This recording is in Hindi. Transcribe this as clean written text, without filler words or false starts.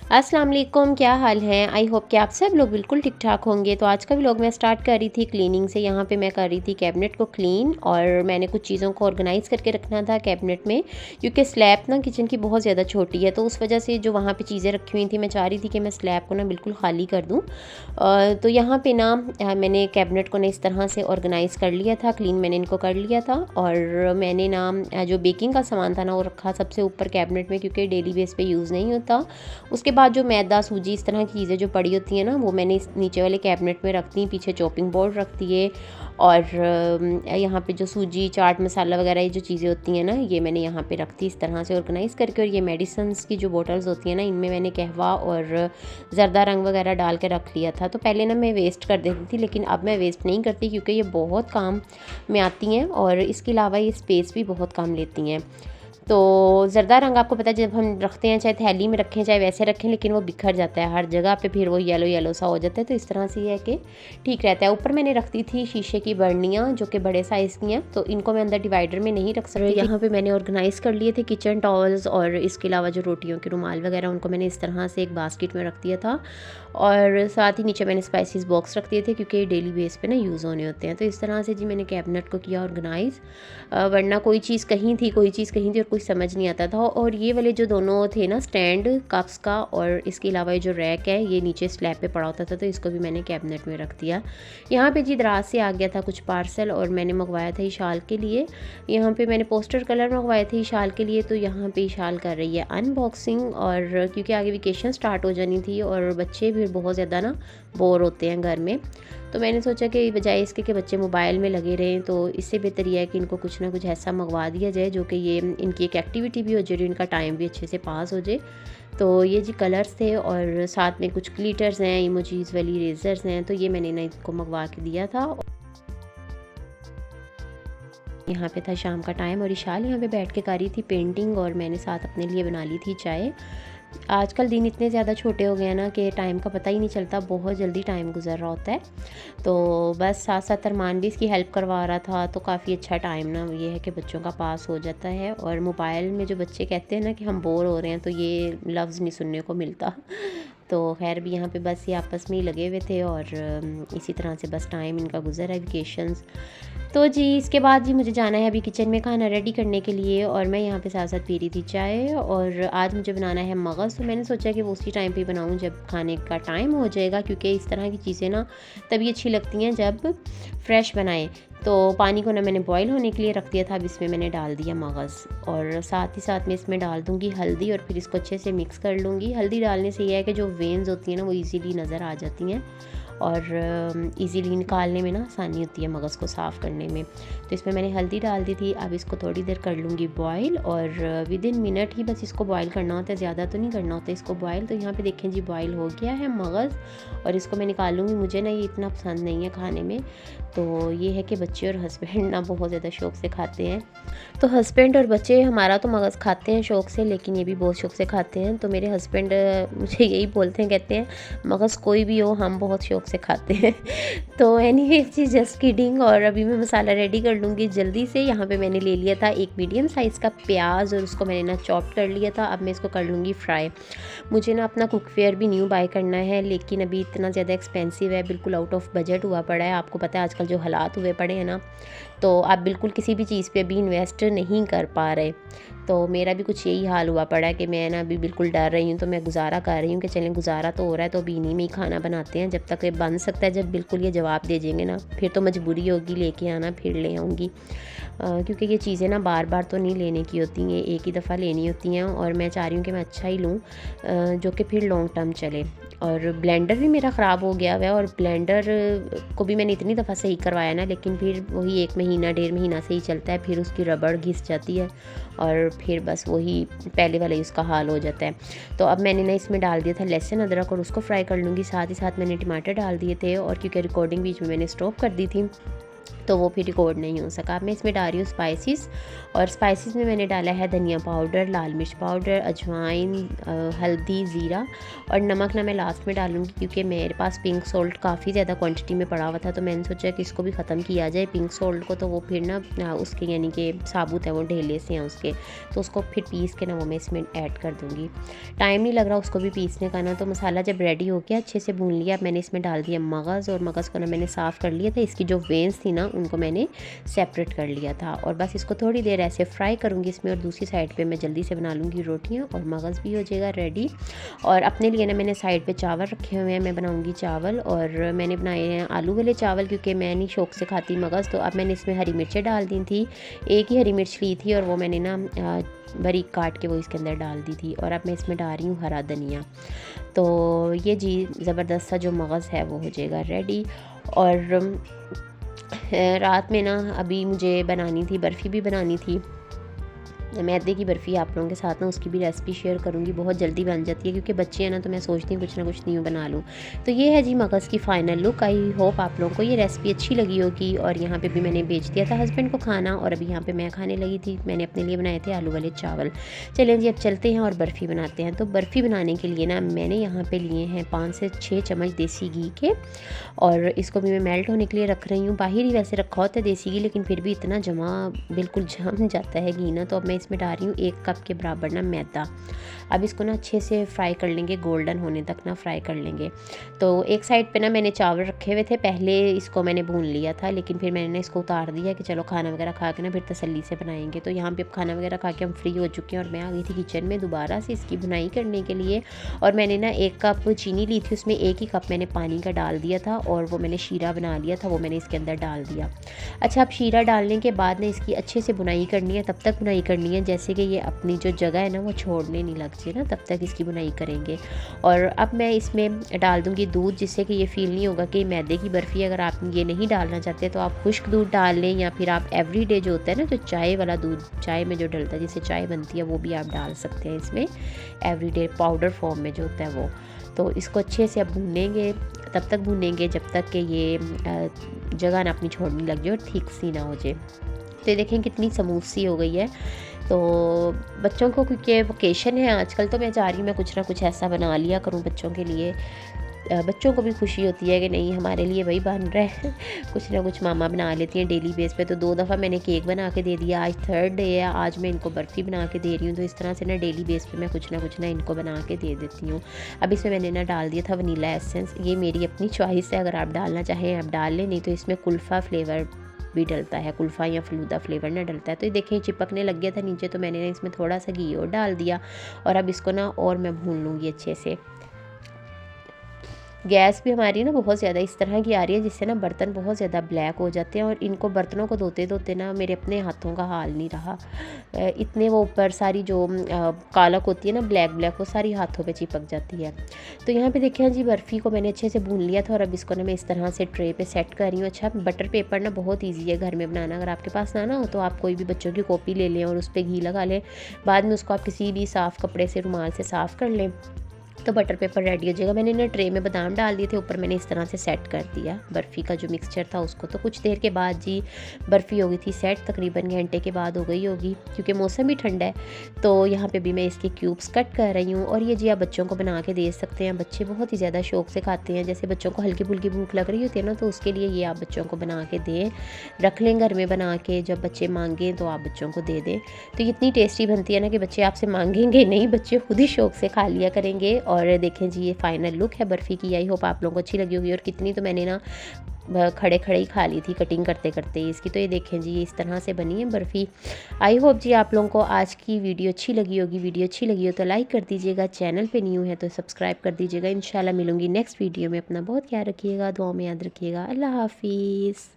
अस्सलाम वालेकुम, क्या हाल है। आई होप कि आप सब लोग बिल्कुल ठीक ठाक होंगे। तो आज का व्लॉग मैं स्टार्ट कर रही थी क्लीनिंग से। यहाँ पे मैं कर रही थी कैबिनेट को क्लीन और मैंने कुछ चीज़ों को ऑर्गेनाइज़ करके रखना था कैबिनेट में, क्योंकि स्लैब ना किचन की बहुत ज़्यादा छोटी है, तो उस वजह से जो वहाँ पे चीज़ें रखी हुई थी मैं चाह रही थी कि मैं स्लैब को ना बिल्कुल खाली कर दूँ। तो यहाँ पे ना मैंने कैबिनेट को ना इस तरह से ऑर्गेनाइज़ कर लिया था, क्लीन मैंने इनको कर लिया था। और मैंने ना जो बेकिंग का सामान था ना वो रखा सबसे ऊपर कैबिनेट में, क्योंकि डेली बेस पे यूज़ नहीं होता। उसके बाद जो मैदा, सूजी, इस तरह की चीज़ें जो पड़ी होती हैं ना वो मैंने इस नीचे वाले कैबिनेट में रख दी। पीछे चॉपिंग बोर्ड रख दिए और यहाँ पे जो सूजी, चाट मसाला वगैरह ये जो चीज़ें होती हैं ना ये मैंने यहाँ पे रख दी इस तरह से ऑर्गेनाइज़ करके। और ये मेडिसिन्स की जो बोतल्स होती हैं ना इनमें मैंने कहवा और ज़र्दा रंग वगैरह डाल के रख लिया था। तो पहले ना मैं वेस्ट कर देती थी, लेकिन अब मैं वेस्ट नहीं करती क्योंकि ये बहुत काम में आती हैं और इसके अलावा ये स्पेस भी बहुत कम लेती हैं। तो ज़र्दा रंग आपको पता है जब हम रखते हैं, चाहे थैली में रखें चाहे वैसे रखें, लेकिन वो बिखर जाता है हर जगह पे, फिर वो येलो येलो सा हो जाता है। तो इस तरह से ये है कि ठीक रहता है। ऊपर मैंने रख दी थी शीशे की बर्नियाँ जो कि बड़े साइज़ की हैं, तो इनको मैं अंदर डिवाइडर में नहीं रख सकती। यहाँ पे मैंने ऑर्गेनाइज़ कर लिए थे किचन टॉवल्स और इसके अलावा जो रोटियों के रुमाल वगैरह उनको मैंने इस तरह से एक बास्केट में रख दिया था। और साथ ही नीचे मैंने स्पाइसेस बॉक्स रख दिए थे क्योंकि डेली बेस पे ना यूज़ होने होते हैं। तो इस तरह से जी मैंने कैबिनेट को किया ऑर्गेनाइज़, वरना कोई चीज़ कहीं थी कोई चीज़ कहीं थी और कुछ समझ नहीं आता था। और ये वाले जो दोनों थे ना स्टैंड कप्स का और इसके अलावा ये जो रैक है ये नीचे स्लैब पे पड़ा होता था, तो इसको भी मैंने कैबिनेट में रख दिया। यहाँ पे जी दराज से आ गया था कुछ पार्सल और मैंने मंगवाया था इशाल के लिए। यहाँ पे मैंने पोस्टर कलर मंगवाए थे इशाल के लिए। तो यहाँ पे इशाल कर रही है अनबॉक्सिंग, और क्योंकि आगे वेकेशन स्टार्ट हो जानी थी और बच्चे भी बहुत ज़्यादा ना बोर होते हैं घर में, तो मैंने सोचा कि बजाय इसके कि बच्चे मोबाइल में लगे रहें तो इससे बेहतर यह है कि इनको कुछ ना कुछ ऐसा मंगवा दिया जाए जो कि ये इनकी एक एक्टिविटी भी हो जाए, इनका टाइम भी अच्छे से पास हो जाए। तो ये जी कलर्स थे और साथ में कुछ ग्लिटर्स हैं, इमोजीज वाली रेजर्स हैं, तो ये मैंने ना इनको मंगवा के दिया था। यहाँ पे था शाम का टाइम और इशाल यहाँ पे बैठ के कर रही थी पेंटिंग और मैंने साथ अपने लिए बना ली थी चाय। आजकल दिन इतने ज़्यादा छोटे हो गए हैं ना कि टाइम का पता ही नहीं चलता, बहुत जल्दी टाइम गुजर रहा होता है। तो बस साथ साथ अरमान भी इसकी हेल्प करवा रहा था, तो काफ़ी अच्छा टाइम ना ये है कि बच्चों का पास हो जाता है। और मोबाइल में जो बच्चे कहते हैं ना कि हम बोर हो रहे हैं, तो ये लफ्ज़ नहीं सुनने को मिलता। तो खैर भी यहाँ पे बस ये आपस में ही लगे हुए थे और इसी तरह से बस टाइम इनका गुजर है वेकेशंस। तो जी इसके बाद जी मुझे जाना है अभी किचन में खाना रेडी करने के लिए और मैं यहाँ पे साथ साथ पी रही थी चाय। और आज मुझे बनाना है मगज़, तो मैंने सोचा कि वो उसी टाइम पे बनाऊँ जब खाने का टाइम हो जाएगा, क्योंकि इस तरह की चीज़ें ना तभी अच्छी लगती हैं जब फ्रेश बनाएं। तो पानी को ना मैंने बॉईल होने के लिए रख दिया था। अब इसमें मैंने डाल दिया मगज़ और साथ ही साथ में इसमें डाल दूँगी हल्दी और फिर इसको अच्छे से मिक्स कर लूँगी। हल्दी डालने से यह है कि जो वेन्स होती हैं ना वो ईज़िली नज़र आ जाती हैं और इजीली निकालने में ना आसानी होती है मगज़ को साफ़ करने में। तो इसमें मैंने हल्दी डाल दी थी। अब इसको थोड़ी देर कर लूँगी बॉईल और विद इन मिनट ही बस इसको बॉईल करना होता है, ज़्यादा तो नहीं करना होता इसको बॉईल। तो यहाँ पे देखें जी बॉईल हो गया है मगज़ और इसको मैं निकाल लूँगी। मुझे ना ये इतना पसंद नहीं है खाने में, तो ये है कि बच्चे और हस्बैंड ना बहुत ज़्यादा शौक़ से खाते हैं। तो हस्बैंड और बच्चे हमारा तो मगज़ खाते हैं शौक़ से, लेकिन ये भी बहुत शौक़ से खाते हैं। तो मेरे हस्बैंड मुझे यही बोलते हैं, कहते हैं मगज़ कोई भी हो हम बहुत शौक़ से खाते हैं। तो एनीवे जी जस्ट किडिंग। और अभी मैं मसाला रेडी कर लूँगी जल्दी से। यहाँ पे मैंने ले लिया था एक मीडियम साइज़ का प्याज और उसको मैंने ना चॉप कर लिया था। अब मैं इसको कर लूँगी फ्राई। मुझे ना अपना कुकवेयर भी न्यू बाय करना है, लेकिन अभी इतना ज़्यादा एक्सपेंसिव है, बिल्कुल आउट ऑफ बजट हुआ पड़ा है। आपको पता है आजकल जो हालात हुए पड़े हैं ना, तो आप बिल्कुल किसी भी चीज़ पे अभी इन्वेस्ट नहीं कर पा रहे। तो मेरा भी कुछ यही हाल हुआ पड़ा है कि मैं ना अभी बिल्कुल डर रही हूँ। तो मैं गुजारा कर रही हूँ कि चलें गुजारा तो हो रहा है तो अभी इन्हीं में ही खाना बनाते हैं, जब तक ये बन सकता है। जब बिल्कुल ये जवाब दे देंगे ना फिर तो मजबूरी होगी लेके आना, फिर ले आऊँगी। क्योंकि ये चीज़ें ना बार बार तो नहीं लेने की होती हैं, एक ही दफ़ा लेनी होती हैं और मैं चाह रही हूँ कि मैं अच्छा ही लूँ जो कि फिर लॉन्ग टर्म चले। और ब्लेंडर भी मेरा ख़राब हो गया हुआ है और ब्लेंडर को भी मैंने इतनी दफ़ा सही करवाया ना, लेकिन फिर वही 1 महीना 1.5 महीना से ही चलता है, फिर उसकी रबड़ घिस जाती है और फिर बस वही पहले वाला ही उसका हाल हो जाता है। तो अब मैंने ना इसमें डाल दिया था लहसुन अदरक और उसको फ्राई कर लूँगी। साथ ही साथ मैंने टमाटर डाल दिए थे और क्योंकि रिकॉर्डिंग बीच में मैंने स्टॉप कर दी थी, तो वो फिर रिकॉर्ड नहीं हो सका। अब मैं इसमें डाल रही हूँ स्पाइसेस, और स्पाइसेस में मैंने डाला है धनिया पाउडर, लाल मिर्च पाउडर, अजवाइन, हल्दी, ज़ीरा और नमक ना मैं लास्ट में डालूँगी, क्योंकि मेरे पास पिंक सॉल्ट काफ़ी ज़्यादा क्वांटिटी में पड़ा हुआ था, तो मैंने सोचा कि इसको भी ख़त्म किया जाए पिंक सॉल्ट को, तो वो फिर ना उसके यानी कि साबुत है वो ढेले से हैं उसके, तो उसको फिर पीस के ना वो मैं इसमें ऐड कर दूँगी। टाइम नहीं लग रहा उसको भी पीसने का ना। तो मसाला जब रेडी हो गया, अच्छे से भून लिया, अब मैंने इसमें डाल दिया मगज़, और मगज़ को ना मैंने साफ़ कर लिया था, इसकी जो वेन्स थी ना उनको मैंने सेपरेट कर लिया था। और बस इसको थोड़ी देर ऐसे फ्राई करूँगी इसमें, और दूसरी साइड पे मैं जल्दी से बना लूँगी रोटियाँ, और मगज़ भी हो जाएगा रेडी। और अपने लिए ना मैंने साइड पे चावल रखे हुए हैं, मैं बनाऊँगी चावल, और मैंने बनाए हैं आलू वाले चावल, क्योंकि मैं नहीं शौक से खाती मगज़। तो अब मैंने इसमें हरी मिर्चें डाल दी थी, एक ही हरी मिर्च ली थी, और वो मैंने ना बारीक काट के वो इसके अंदर डाल दी थी। और अब मैं इसमें डाल रही हूँ हरा धनिया। तो ये जी ज़बरदस्त सा जो मगज़ है वो हो जाएगा रेडी। और रात में ना अभी मुझे बनानी थी, बर्फ़ी भी बनानी थी, मैदे की बर्फ़ी, आप लोगों के साथ ना उसकी भी रेसिपी शेयर करूँगी। बहुत जल्दी बन जाती है क्योंकि बच्चे हैं ना, तो मैं सोचती हूँ कुछ ना कुछ न्यू बना लूँ। तो ये है जी मगज़ की फ़ाइनल लुक। आई होप आप लोगों को ये रेसिपी अच्छी लगी होगी। और यहाँ पे भी मैंने बेच दिया था हस्बैंड को खाना, और अभी यहाँ पे मैं खाने लगी थी। मैंने अपने लिए बनाए थे आलू वाले चावल। चलें जी अब चलते हैं और बर्फ़ी बनाते हैं। तो बर्फ़ी बनाने के लिए ना मैंने यहाँ पर लिए हैं 5 से 6 चम्मच देसी घी के, और इसको भी मैं मेल्ट होने के लिए रख रही हूँ। बाहर ही वैसे रखा होता है देसी घी, लेकिन फिर भी इतना बिल्कुल जम जाता है घी ना। तो अब मैं इसमें डाल रही हूँ 1 कप के बराबर ना मैदा। अब इसको ना अच्छे से फ्राई कर लेंगे, गोल्डन होने तक ना फ्राई कर लेंगे। तो एक साइड पे ना मैंने चावल रखे हुए थे, पहले इसको मैंने भून लिया था, लेकिन फिर मैंने इसको उतार दिया कि चलो खाना वगैरह खा के ना फिर तसल्ली से बनाएंगे। तो यहाँ पे अब खाना वगैरह खा के हम फ्री हो चुके हैं, और मैं आ गई थी किचन में दोबारा से इसकी बुनाई करने के लिए। और मैंने ना 1 कप चीनी ली थी, उसमें 1 ही कप मैंने पानी का डाल दिया था, और वो मैंने शीरा बना लिया था, वो मैंने इसके अंदर डाल दिया। अच्छा, अब शीरा डालने के बाद ना इसकी अच्छे से बुनाई करनी है, तब तक बुनाई करनी है जैसे कि ये अपनी जो जगह है ना वो छोड़ने नहीं लग जाए ना, तब तक इसकी बुनाई करेंगे। और अब मैं इसमें डाल दूँगी दूध, जिससे कि ये फ़ील नहीं होगा कि मैदे की बर्फ़ी। अगर आप ये नहीं डालना चाहते तो आप खुश्क दूध डाल लें, या फिर आप एवरीडे जो होता है ना, जो चाय वाला दूध चाय में जो डलता है जिससे चाय बनती है, वो भी आप डाल सकते हैं इसमें, एवरीडे पाउडर फॉर्म में जो होता है वो। तो इसको अच्छे से अब भूनेंगे, तब तक भूनेंगे जब तक कि ये जगह ना अपनी छोड़ने लग जाए और ठीक सी ना हो जाए। तो ये देखें कितनी स्मूथ सी हो गई है। तो बच्चों को क्योंकि वोकेशन है आजकल, तो मैं चाह रही हूँ मैं कुछ ना कुछ ऐसा बना लिया करूँ बच्चों के लिए। बच्चों को भी खुशी होती है कि नहीं हमारे लिए वही बन रहा है कुछ ना कुछ मामा बना लेती हैं डेली बेस पे। तो 2 दफ़ा मैंने केक बना के दे दिया, आज 3rd डे है, आज मैं इनको बर्फ़ी बना के दे रही हूँ। तो इस तरह से ना डेली बेस पे मैं कुछ ना इनको बना के दे देती हूँ। अब इसमें मैंने ना डाल दिया था वनीला एसेंस, ये मेरी अपनी चॉइस है, अगर आप डालना चाहें आप डाल लें, नहीं तो इसमें कुल्फ़ा फ्लेवर भी डलता है, कुल्फ़ा या फ़लूदा फ्लेवर ना डलता है। तो ये देखें चिपकने लग गया था नीचे, तो मैंने इसमें थोड़ा सा घी और डाल दिया, और अब इसको ना और मैं भून लूँगी अच्छे से। गैस भी हमारी ना बहुत ज़्यादा इस तरह की आ रही है जिससे ना बर्तन बहुत ज़्यादा ब्लैक हो जाते हैं, और इनको बर्तनों को धोते धोते ना मेरे अपने हाथों का हाल नहीं रहा। इतने वो ऊपर सारी जो कालक होती है ना ब्लैक वो सारी हाथों पे चिपक जाती है। तो यहाँ पे देखिए जी बर्फ़ी को मैंने अच्छे से भून लिया था, और अब इसको ना मैं इस तरह से ट्रे पे सेट कर रही हूँ। अच्छा, बटर पेपर ना बहुत ईजी है घर में बनाना, अगर आपके पास ना हो तो आप कोई भी बच्चों की कॉपी ले लें और उस पर घी लगा लें, बाद में उसको आप किसी भी साफ़ कपड़े से रुमाल से साफ़ कर लें, तो बटर पेपर रेडी हो जाएगा। मैंने ना ट्रे में बादाम डाल दिए थे, ऊपर मैंने इस तरह से सेट कर दिया बर्फ़ी का जो मिक्सचर था उसको। तो कुछ देर के बाद जी बर्फ़ी हो गई थी सेट, तकरीबन घंटे के बाद हो गई होगी, क्योंकि मौसम भी ठंडा है। तो यहाँ पे भी मैं इसके क्यूब्स कट कर रही हूँ, और ये जी आप बच्चों को बना के दे सकते हैं, बच्चे बहुत ही ज़्यादा शौक से खाते हैं। जैसे बच्चों को हल्की फुल्की भूख लग रही होती है ना, तो उसके लिए ये आप बच्चों को बना के दें, रख लें घर में बना के, जब बच्चे मांगें तो आप बच्चों को दे दें। तो ये इतनी टेस्टी बनती है ना कि बच्चे आपसे मांगेंगे नहीं, बच्चे खुद ही शौक से खा लिया करेंगे। और देखें जी ये फाइनल लुक है बर्फ़ी की। आई होप आप लोगों को अच्छी लगी होगी, और कितनी तो मैंने ना खड़े खड़े ही खा ली थी कटिंग करते करते इसकी। तो ये देखें जी इस तरह से बनी है बर्फ़ी। आई होप जी आप लोगों को आज की वीडियो अच्छी लगी होगी। वीडियो अच्छी लगी हो तो लाइक कर दीजिएगा, चैनल पे न्यू है तो सब्सक्राइब कर दीजिएगा। इंशाल्लाह मिलूंगी नेक्स्ट वीडियो में। अपना बहुत ख्याल रखिएगा, दुआ में याद रखिएगा। अल्लाह हाफिज़।